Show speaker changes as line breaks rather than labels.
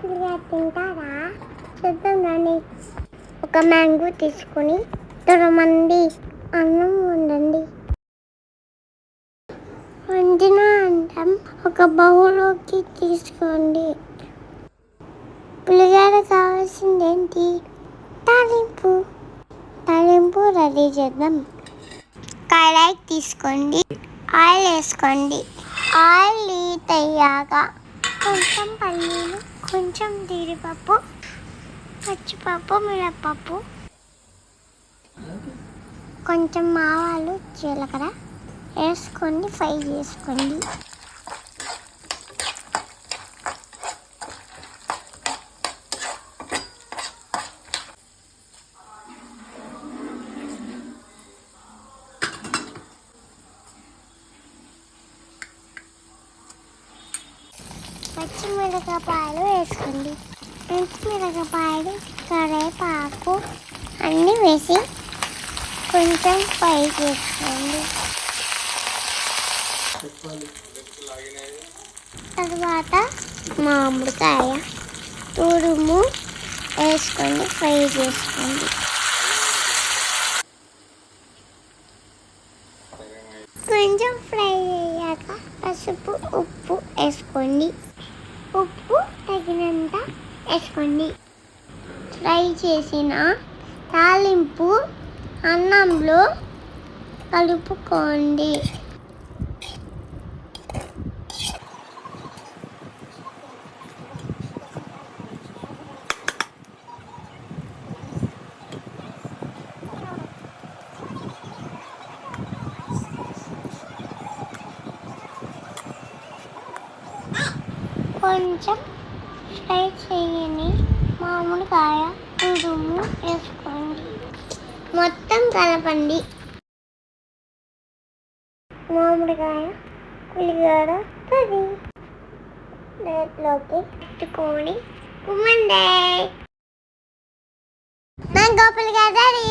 పులిహోర తింటారా? చూద్దాం రండి. ఒక మ్యాంగో తీసుకొని తొరమంది అన్నం వండండి. వండిన అన్నం ఒక బౌల్లోకి తీసుకోండి. పులిహోర కావాల్సింది ఏంటి? తాలింపు. తాలింపు రెడీ చేద్దాం. కడాయి తీసుకోండి, ఆయిల్ వేసుకోండి. ఆయిల్ హీట్ అయ్యాక కొంచెం పల్లీలు, కొంచెం జీడిపప్పు, పచ్చిపప్పు, మినప్పప్పు, కొంచెం ఆవాలు, జీలకర్ర వేసుకొని ఫ్రై చేసుకోండి. పచ్చిమిరపకాయలు వేసుకోండి. పచ్చిమిరపకాయలు, కరివేపాకు అన్నీ వేసి కొంచెం ఫ్రై చేసుకోండి. తర్వాత మామిడికాయ తురుము వేసుకొని ఫ్రై చేసుకోండి. కొంచెం ఫ్రై అయ్యాక పసుపు, ఉప్పు వేసుకోండి. ఉప్పు తగినంత వేసుకోండి. ఫ్రై చేసిన తాలింపు అన్నంలో కలుపుకోండి. కొంచెం ఫ్రై చేయని మామిడికాయ తురుము వేసుకోండి. మొత్తం కలపండి. మామిడికాయ పులిహోర రెడీ. ప్లేట్లోకి పెట్టుకొని కుమ్మండి. మ్యాంగో పులిహోర రెడీ.